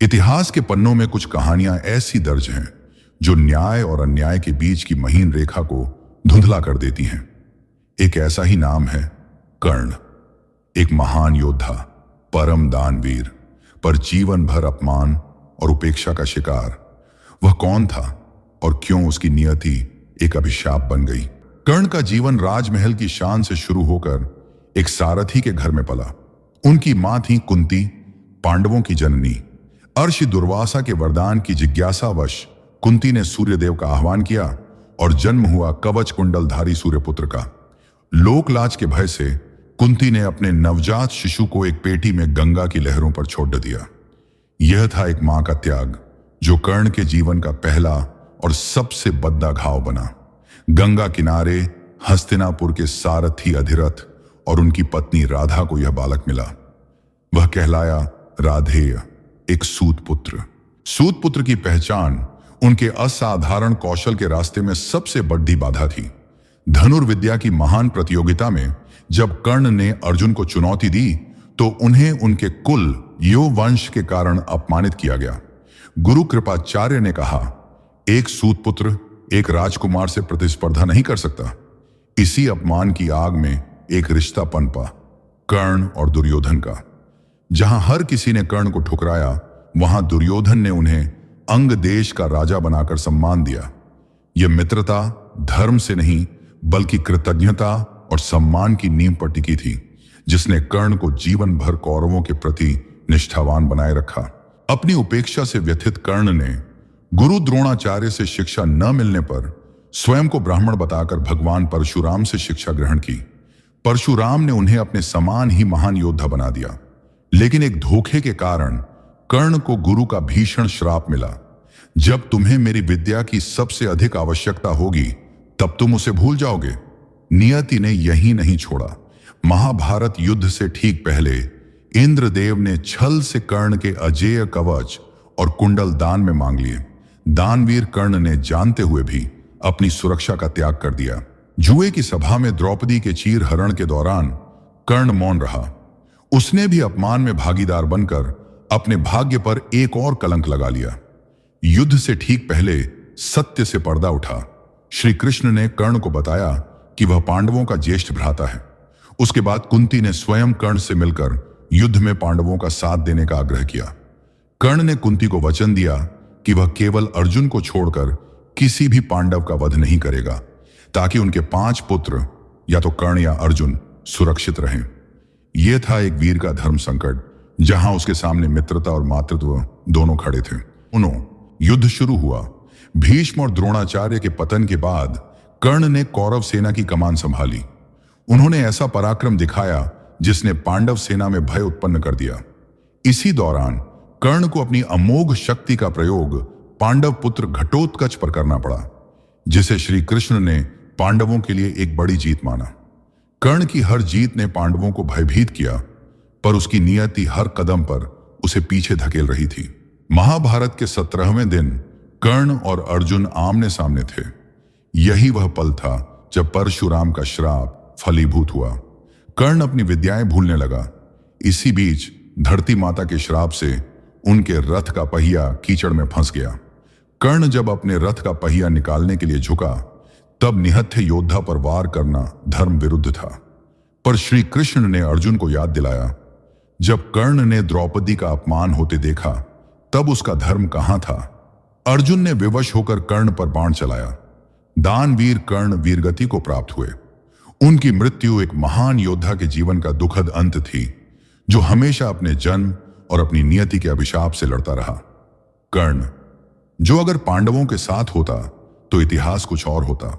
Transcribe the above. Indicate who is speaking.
Speaker 1: इतिहास के पन्नों में कुछ कहानियां ऐसी दर्ज हैं जो न्याय और अन्याय के बीच की महीन रेखा को धुंधला कर देती हैं। एक ऐसा ही नाम है कर्ण, एक महान योद्धा, परम दानवीर, पर जीवन भर अपमान और उपेक्षा का शिकार। वह कौन था और क्यों उसकी नियति एक अभिशाप बन गई? कर्ण का जीवन राजमहल की शान से शुरू होकर एक सारथी के घर में पला। उनकी मां थी कुंती, पांडवों की जननी। अर्षि दुर्वासा के वरदान की जिज्ञासावश कुंती ने सूर्यदेव का आह्वान किया और जन्म हुआ कवच कुंडलधारी सूर्यपुत्र का। लोकलाज के भय से कुंती ने अपने नवजात शिशु को एक पेटी में गंगा की लहरों पर छोड़ दिया। यह था एक मां का त्याग जो कर्ण के जीवन का पहला और सबसे बद्दा घाव बना। गंगा किनारे हस्तिनापुर के सारथी अधिरथ और उनकी पत्नी राधा को यह बालक मिला। वह कहलाया राधेय, एक सूत पुत्र। सूत पुत्र की पहचान उनके असाधारण कौशल के रास्ते में सबसे बड़ी बाधा थी। धनुर्विद्या की महान प्रतियोगिता में जब कर्ण ने अर्जुन को चुनौती दी तो उन्हें उनके कुल यो वंश के कारण अपमानित किया गया। गुरु कृपाचार्य ने कहा, एक सूत पुत्र एक राजकुमार से प्रतिस्पर्धा नहीं कर सकता। इसी अपमान की आग में एक रिश्ता पनपा, कर्ण और दुर्योधन का। जहां हर किसी ने कर्ण को ठुकराया, वहां दुर्योधन ने उन्हें अंग देश का राजा बनाकर सम्मान दिया। यह मित्रता धर्म से नहीं बल्कि कृतज्ञता और सम्मान की नींव पर टिकी थी, जिसने कर्ण को जीवन भर कौरवों के प्रति निष्ठावान बनाए रखा। अपनी उपेक्षा से व्यथित कर्ण ने गुरु द्रोणाचार्य से शिक्षा न मिलने पर स्वयं को ब्राह्मण बताकर भगवान परशुराम से शिक्षा ग्रहण की। परशुराम ने उन्हें अपने समान ही महान योद्धा बना दिया, लेकिन एक धोखे के कारण कर्ण को गुरु का भीषण श्राप मिला। जब तुम्हें मेरी विद्या की सबसे अधिक आवश्यकता होगी तब तुम उसे भूल जाओगे। नियति ने यही नहीं छोड़ा। महाभारत युद्ध से ठीक पहले इंद्रदेव ने छल से कर्ण के अजेय कवच और कुंडल दान में मांग लिए। दानवीर कर्ण ने जानते हुए भी अपनी सुरक्षा का त्याग कर दिया। जुए की सभा में द्रौपदी के चीर हरण के दौरान कर्ण मौन रहा। उसने भी अपमान में भागीदार बनकर अपने भाग्य पर एक और कलंक लगा लिया। युद्ध से ठीक पहले सत्य से पर्दा उठा। श्री कृष्ण ने कर्ण को बताया कि वह पांडवों का ज्येष्ठ भ्राता है। उसके बाद कुंती ने स्वयं कर्ण से मिलकर युद्ध में पांडवों का साथ देने का आग्रह किया। कर्ण ने कुंती को वचन दिया कि वह केवल अर्जुन को छोड़कर किसी भी पांडव का वध नहीं करेगा, ताकि उनके 5 पुत्र या तो कर्ण या अर्जुन सुरक्षित रहें। यह था एक वीर का धर्म संकट, जहां उसके सामने मित्रता और मातृत्व दोनों खड़े थे। युद्ध शुरू हुआ। भीष्म और द्रोणाचार्य के पतन के बाद कर्ण ने कौरव सेना की कमान संभाली। उन्होंने ऐसा पराक्रम दिखाया जिसने पांडव सेना में भय उत्पन्न कर दिया। इसी दौरान कर्ण को अपनी अमोघ शक्ति का प्रयोग पांडव पुत्र घटोत्कच पर करना पड़ा, जिसे श्री कृष्ण ने पांडवों के लिए एक बड़ी जीत माना। कर्ण की हर जीत ने पांडवों को भयभीत किया, पर उसकी नियति हर कदम पर उसे पीछे धकेल रही थी। महाभारत के 17वें दिन कर्ण और अर्जुन आमने सामने थे। यही वह पल था जब परशुराम का श्राप फलीभूत हुआ। कर्ण अपनी विद्याएं भूलने लगा। इसी बीच धरती माता के श्राप से उनके रथ का पहिया कीचड़ में फंस गया। कर्ण जब अपने रथ का पहिया निकालने के लिए झुका, तब निहत्थे योद्धा पर वार करना धर्म विरुद्ध था। पर श्री कृष्ण ने अर्जुन को याद दिलाया, जब कर्ण ने द्रौपदी का अपमान होते देखा तब उसका धर्म कहां था। अर्जुन ने विवश होकर कर्ण पर बाण चलाया। दानवीर कर्ण वीरगति को प्राप्त हुए। उनकी मृत्यु एक महान योद्धा के जीवन का दुखद अंत थी, जो हमेशा अपने जन्म और अपनी नियति के अभिशाप से लड़ता रहा। कर्ण, जो अगर पांडवों के साथ होता तो इतिहास कुछ और होता।